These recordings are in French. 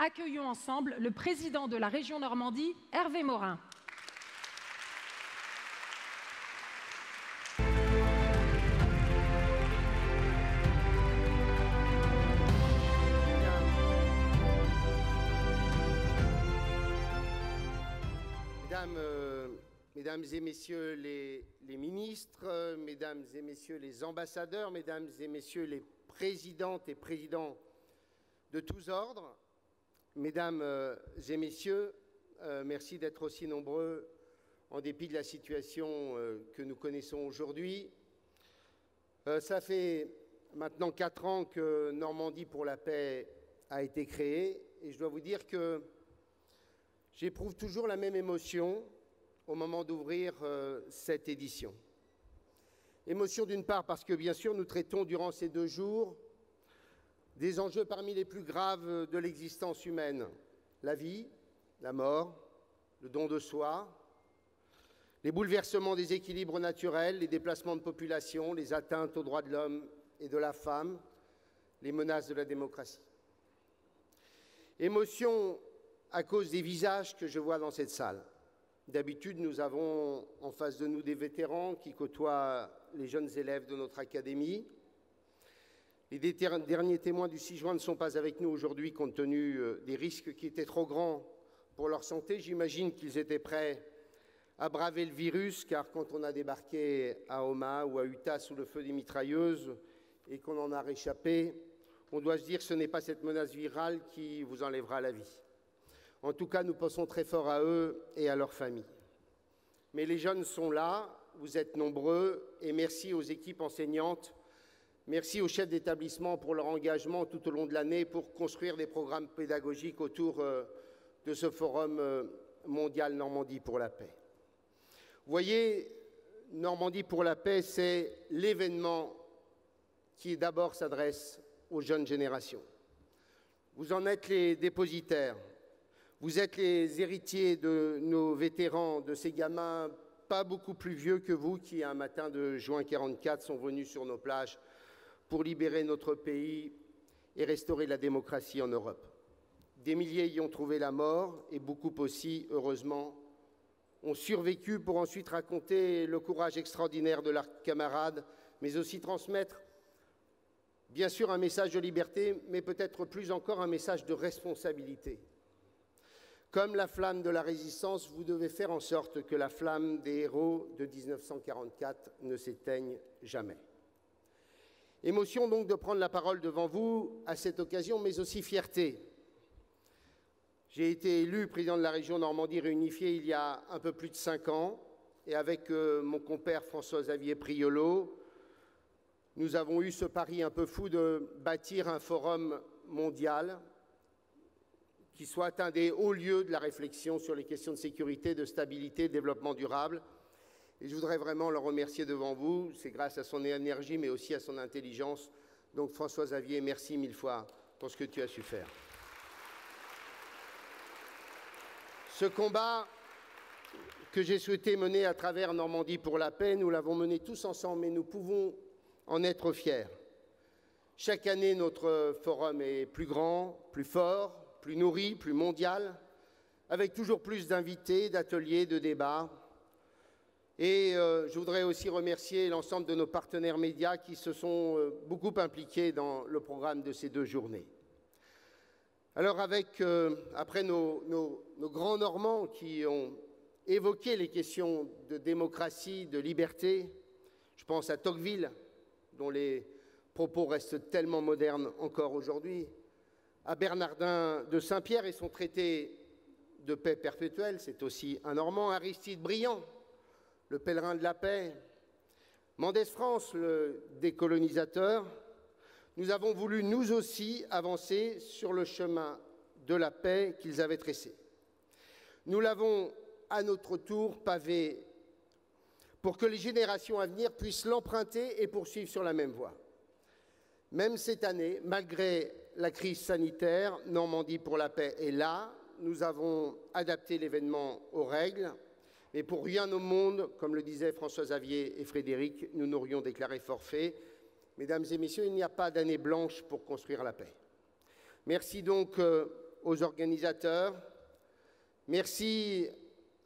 accueillons ensemble le président de la région Normandie, Hervé Morin. Mesdames et messieurs les ministres, mesdames et messieurs les ambassadeurs, mesdames et messieurs les présidentes et présidents de tous ordres, mesdames et messieurs, merci d'être aussi nombreux en dépit de la situation que nous connaissons aujourd'hui. Ça fait maintenant 4 ans que Normandie pour la paix a été créée et je dois vous dire que j'éprouve toujours la même émotion au moment d'ouvrir cette édition. Émotion d'une part parce que bien sûr nous traitons durant ces 2 jours des enjeux parmi les plus graves de l'existence humaine. La vie, la mort, le don de soi, les bouleversements des équilibres naturels, les déplacements de population, les atteintes aux droits de l'homme et de la femme, les menaces de la démocratie. Émotion à cause des visages que je vois dans cette salle. D'habitude, nous avons en face de nous des vétérans qui côtoient les jeunes élèves de notre académie. Les derniers témoins du 6 juin ne sont pas avec nous aujourd'hui compte tenu des risques qui étaient trop grands pour leur santé. J'imagine qu'ils étaient prêts à braver le virus, car quand on a débarqué à Homa ou à Utah sous le feu des mitrailleuses et qu'on en a réchappé, on doit se dire que ce n'est pas cette menace virale qui vous enlèvera la vie. En tout cas, nous pensons très fort à eux et à leurs familles. Mais les jeunes sont là, vous êtes nombreux, et merci aux équipes enseignantes, merci aux chefs d'établissement pour leur engagement tout au long de l'année pour construire des programmes pédagogiques autour de ce forum mondial Normandie pour la paix. Vous voyez, Normandie pour la paix, c'est l'événement qui d'abord s'adresse aux jeunes générations. Vous en êtes les dépositaires. Vous êtes les héritiers de nos vétérans, de ces gamins pas beaucoup plus vieux que vous qui, un matin de juin 1944, sont venus sur nos plages pour libérer notre pays et restaurer la démocratie en Europe. Des milliers y ont trouvé la mort et beaucoup aussi, heureusement, ont survécu pour ensuite raconter le courage extraordinaire de leurs camarades, mais aussi transmettre, bien sûr, un message de liberté, mais peut-être plus encore un message de responsabilité. Comme la flamme de la résistance, vous devez faire en sorte que la flamme des héros de 1944 ne s'éteigne jamais. Émotion donc de prendre la parole devant vous à cette occasion, mais aussi fierté. J'ai été élu président de la région Normandie réunifiée il y a un peu plus de 5 ans, et avec mon compère François-Xavier Priolo, nous avons eu ce pari un peu fou de bâtir un forum mondial qui soit un des hauts lieux de la réflexion sur les questions de sécurité, de stabilité, de développement durable. Et je voudrais vraiment le remercier devant vous. C'est grâce à son énergie, mais aussi à son intelligence. Donc François-Xavier, merci 1000 fois pour ce que tu as su faire. Ce combat que j'ai souhaité mener à travers Normandie pour la paix, nous l'avons mené tous ensemble, mais nous pouvons en être fiers. Chaque année, notre forum est plus grand, plus fort, plus nourri, plus mondial, avec toujours plus d'invités, d'ateliers, de débats. Et je voudrais aussi remercier l'ensemble de nos partenaires médias qui se sont beaucoup impliqués dans le programme de ces 2 journées. Alors après nos grands Normands qui ont évoqué les questions de démocratie, de liberté, je pense à Tocqueville, dont les propos restent tellement modernes encore aujourd'hui, à Bernardin de Saint-Pierre et son traité de paix perpétuelle, c'est aussi un Normand, Aristide Briand, le pèlerin de la paix, Mendès France, le décolonisateur, nous avons voulu nous aussi avancer sur le chemin de la paix qu'ils avaient tracé. Nous l'avons à notre tour pavé pour que les générations à venir puissent l'emprunter et poursuivre sur la même voie. Même cette année, malgré la crise sanitaire, Normandie pour la paix est là. Nous avons adapté l'événement aux règles, mais pour rien au monde, comme le disaient François-Xavier et Frédéric, nous n'aurions déclaré forfait. Mesdames et messieurs, il n'y a pas d'année blanche pour construire la paix. Merci donc aux organisateurs. Merci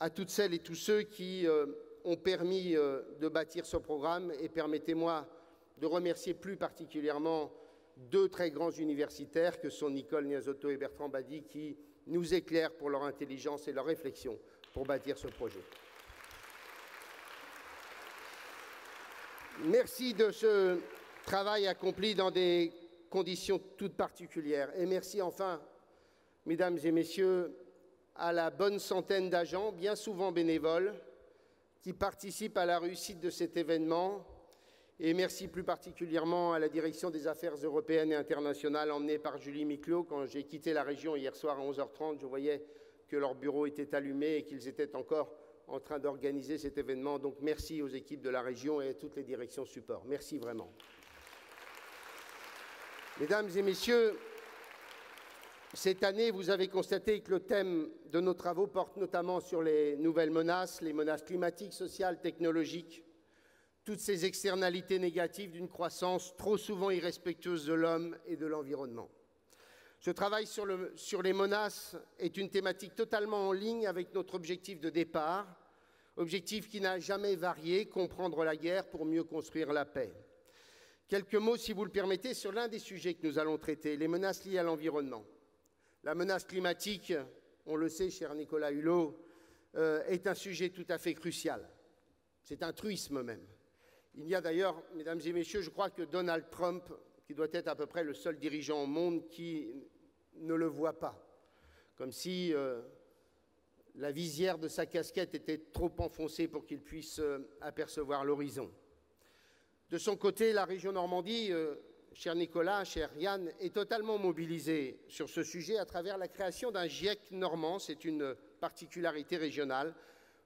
à toutes celles et tous ceux qui ont permis de bâtir ce programme. Et permettez-moi de remercier plus particulièrement deux très grands universitaires que sont Nicole Niazotto et Bertrand Badi, qui nous éclairent pour leur intelligence et leur réflexion pour bâtir ce projet. Merci de ce travail accompli dans des conditions toutes particulières. Et merci enfin, mesdames et messieurs, à la bonne centaine d'agents, bien souvent bénévoles, qui participent à la réussite de cet événement. Et merci plus particulièrement à la Direction des Affaires européennes et internationales, emmenée par Julie Miclot. Quand j'ai quitté la région hier soir à 11h30, je voyais que leur bureau était allumé et qu'ils étaient encore en train d'organiser cet événement. Donc merci aux équipes de la région et à toutes les directions support. Merci vraiment. Mesdames et messieurs, cette année, vous avez constaté que le thème de nos travaux porte notamment sur les nouvelles menaces, les menaces climatiques, sociales, technologiques, toutes ces externalités négatives d'une croissance trop souvent irrespectueuse de l'homme et de l'environnement. Ce travail sur les menaces est une thématique totalement en ligne avec notre objectif de départ, objectif qui n'a jamais varié, comprendre la guerre pour mieux construire la paix. Quelques mots, si vous le permettez, sur l'un des sujets que nous allons traiter, les menaces liées à l'environnement. La menace climatique, on le sait, cher Nicolas Hulot, est un sujet tout à fait crucial. C'est un truisme même. Il y a d'ailleurs, mesdames et messieurs, je crois que Donald Trump, qui doit être à peu près le seul dirigeant au monde qui ne le voit pas, comme si la visière de sa casquette était trop enfoncée pour qu'il puisse apercevoir l'horizon. De son côté, la région Normandie, cher Nicolas, cher Yann, est totalement mobilisée sur ce sujet à travers la création d'un GIEC normand. C'est une particularité régionale,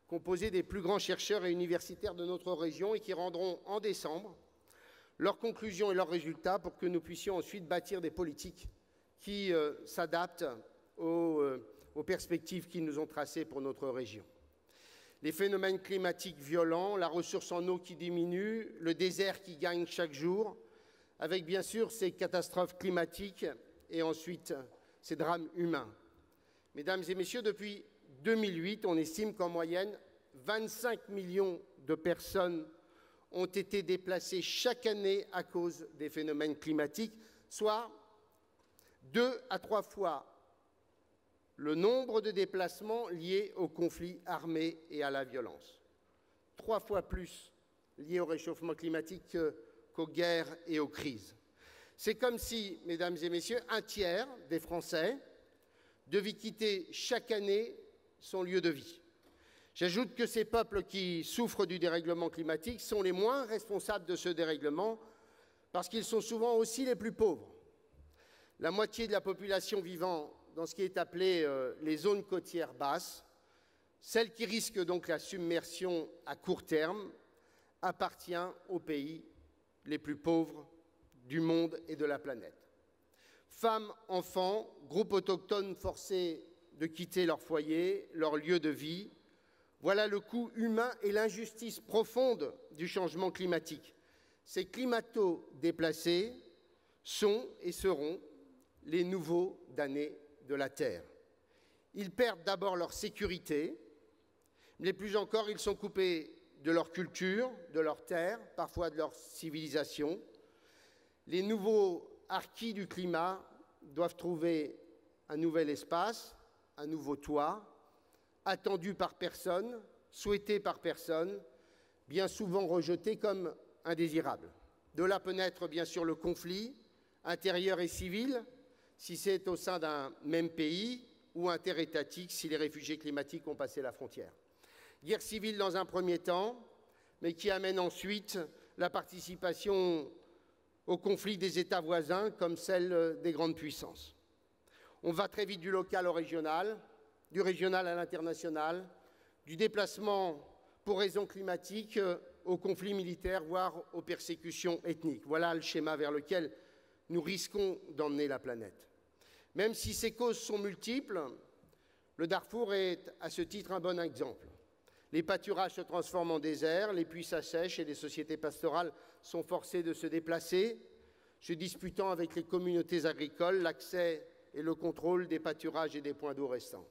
composé des plus grands chercheurs et universitaires de notre région et qui rendront en décembre leurs conclusions et leurs résultats pour que nous puissions ensuite bâtir des politiques qui s'adaptent aux perspectives qu'ils nous ont tracées pour notre région. Les phénomènes climatiques violents, la ressource en eau qui diminue, le désert qui gagne chaque jour, avec bien sûr ces catastrophes climatiques et ensuite ces drames humains. Mesdames et messieurs, depuis 2008, on estime qu'en moyenne, 25 millions de personnes ont été déplacées chaque année à cause des phénomènes climatiques, soit 2 à 3 fois le nombre de déplacements liés aux conflits armés et à la violence. 3 fois plus liés au réchauffement climatique qu'aux guerres et aux crises. C'est comme si, mesdames et messieurs, un tiers des Français devaient quitter chaque année son lieu de vie. J'ajoute que ces peuples qui souffrent du dérèglement climatique sont les moins responsables de ce dérèglement parce qu'ils sont souvent aussi les plus pauvres. La moitié de la population vivant dans ce qui est appelé les zones côtières basses, celle qui risque donc la submersion à court terme, appartient aux pays les plus pauvres du monde et de la planète. Femmes, enfants, groupes autochtones forcés de quitter leur foyer, leur lieu de vie, voilà le coût humain et l'injustice profonde du changement climatique. Ces climato-déplacés sont et seront les nouveaux damnés de la Terre. Ils perdent d'abord leur sécurité, mais plus encore, ils sont coupés de leur culture, de leur terre, parfois de leur civilisation. Les nouveaux harkis du climat doivent trouver un nouvel espace, un nouveau toit, attendu par personne, souhaité par personne, bien souvent rejeté comme indésirable. De là peut naître bien sûr le conflit, intérieur et civil, si c'est au sein d'un même pays, ou interétatique si les réfugiés climatiques ont passé la frontière. Guerre civile dans un premier temps, mais qui amène ensuite la participation au conflit des États voisins comme celle des grandes puissances. On va très vite du local au régional, du régional à l'international, du déplacement pour raisons climatiques aux conflits militaires, voire aux persécutions ethniques. Voilà le schéma vers lequel nous risquons d'emmener la planète. Même si ces causes sont multiples, le Darfour est à ce titre un bon exemple. Les pâturages se transforment en désert, les puits s'assèchent et les sociétés pastorales sont forcées de se déplacer, se disputant avec les communautés agricoles l'accès et le contrôle des pâturages et des points d'eau restants.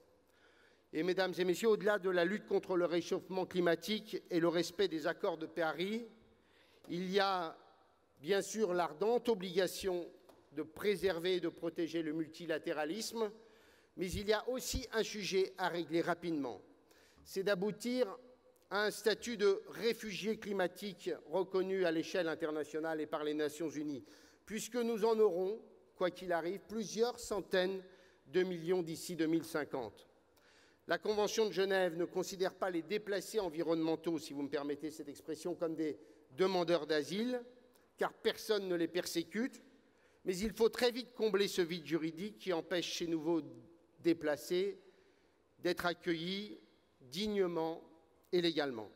Et mesdames et messieurs, au-delà de la lutte contre le réchauffement climatique et le respect des accords de Paris, il y a bien sûr l'ardente obligation de préserver et de protéger le multilatéralisme, mais il y a aussi un sujet à régler rapidement. C'est d'aboutir à un statut de réfugié climatique reconnu à l'échelle internationale et par les Nations Unies, puisque nous en aurons, quoi qu'il arrive, plusieurs centaines de millions d'ici 2050. La Convention de Genève ne considère pas les déplacés environnementaux, si vous me permettez cette expression, comme des demandeurs d'asile, car personne ne les persécute, mais il faut très vite combler ce vide juridique qui empêche ces nouveaux déplacés d'être accueillis dignement et légalement.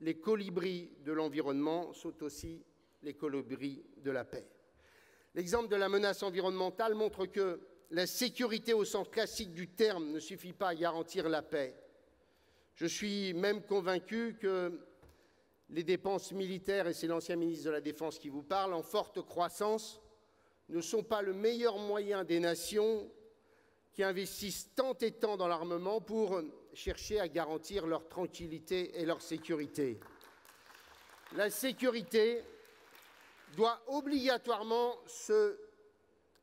Les colibris de l'environnement sont aussi les colibris de la paix. L'exemple de la menace environnementale montre que la sécurité au sens classique du terme ne suffit pas à garantir la paix. Je suis même convaincu que les dépenses militaires, et c'est l'ancien ministre de la Défense qui vous parle, en forte croissance, ne sont pas le meilleur moyen des nations qui investissent tant et tant dans l'armement pour chercher à garantir leur tranquillité et leur sécurité. La sécurité doit obligatoirement se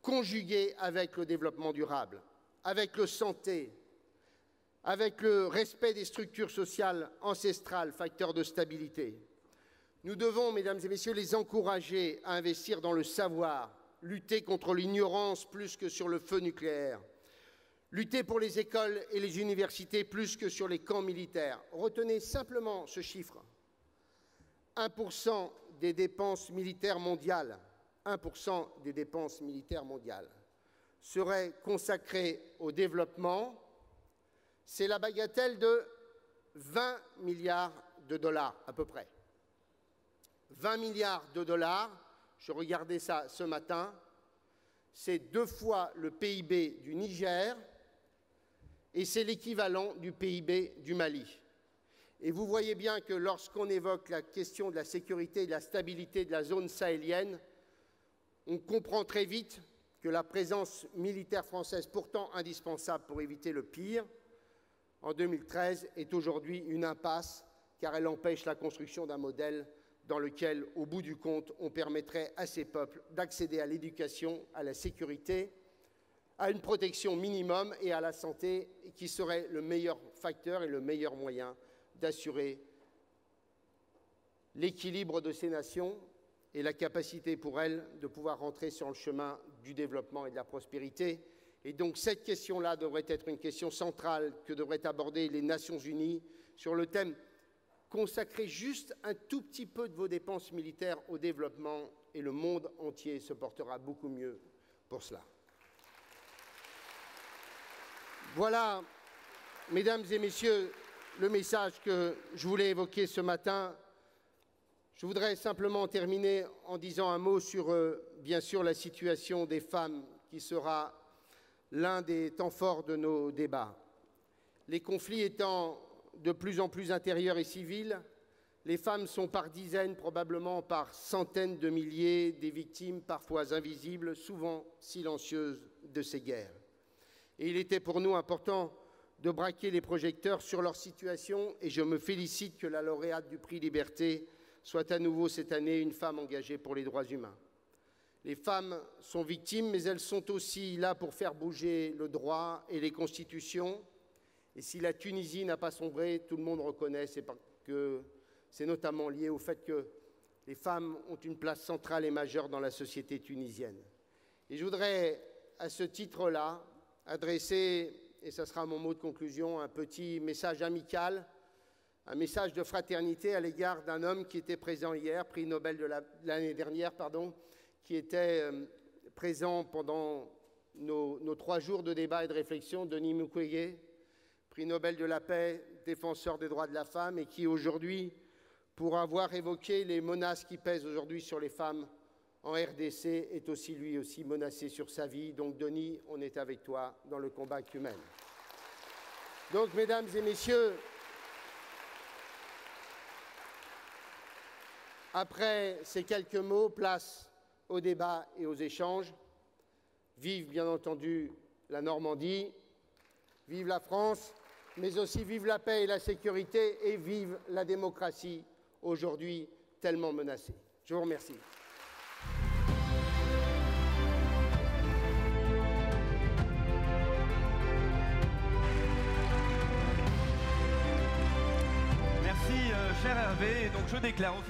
conjuguer avec le développement durable, avec la santé, avec le respect des structures sociales ancestrales, facteurs de stabilité. Nous devons, mesdames et messieurs, les encourager à investir dans le savoir, lutter contre l'ignorance plus que sur le feu nucléaire, lutter pour les écoles et les universités plus que sur les camps militaires. Retenez simplement ce chiffre. 1% des dépenses militaires mondiales, 1% des dépenses militaires mondiales seraient consacrées au développement. C'est la bagatelle de 20 milliards de dollars à peu près. 20 milliards de dollars, je regardais ça ce matin, c'est 2 fois le PIB du Niger et c'est l'équivalent du PIB du Mali. Et vous voyez bien que lorsqu'on évoque la question de la sécurité et de la stabilité de la zone sahélienne, on comprend très vite que la présence militaire française, pourtant indispensable pour éviter le pire, en 2013, est aujourd'hui une impasse, car elle empêche la construction d'un modèle dans lequel, au bout du compte, on permettrait à ces peuples d'accéder à l'éducation, à la sécurité, à une protection minimum et à la santé, qui serait le meilleur facteur et le meilleur moyen d'assurer l'équilibre de ces nations et la capacité pour elles de pouvoir rentrer sur le chemin du développement et de la prospérité. Et donc cette question-là devrait être une question centrale que devraient aborder les Nations Unies sur le thème « Consacrez juste un tout petit peu de vos dépenses militaires au développement et le monde entier se portera beaucoup mieux pour cela ». Voilà, mesdames et messieurs, le message que je voulais évoquer ce matin. Je voudrais simplement terminer en disant un mot sur, bien sûr, la situation des femmes, qui sera l'un des temps forts de nos débats. Les conflits étant de plus en plus intérieurs et civils, les femmes sont par dizaines, probablement par centaines de milliers, des victimes parfois invisibles, souvent silencieuses de ces guerres. Et il était pour nous important de braquer les projecteurs sur leur situation, et je me félicite que la lauréate du prix Liberté soit à nouveau cette année une femme engagée pour les droits humains. Les femmes sont victimes, mais elles sont aussi là pour faire bouger le droit et les constitutions. Et si la Tunisie n'a pas sombré, tout le monde reconnaît, c'est notamment lié au fait que les femmes ont une place centrale et majeure dans la société tunisienne. Et je voudrais, à ce titre-là, adresser, et ce sera mon mot de conclusion, un petit message amical, un message de fraternité à l'égard d'un homme qui était présent hier, prix Nobel de l'année dernière, qui était présent pendant nos 3 jours de débat et de réflexion, Denis Mukwege, prix Nobel de la paix, défenseur des droits de la femme, et qui aujourd'hui, pour avoir évoqué les menaces qui pèsent aujourd'hui sur les femmes en RDC, est aussi lui aussi menacé sur sa vie. Donc Denis, on est avec toi dans le combat que tu mènes. Donc mesdames et messieurs, après ces quelques mots, place au débat et aux échanges. Vive bien entendu la Normandie, vive la France, mais aussi vive la paix et la sécurité et vive la démocratie, aujourd'hui tellement menacée. Je vous remercie. Merci, cher Hervé. Donc je déclare officiellement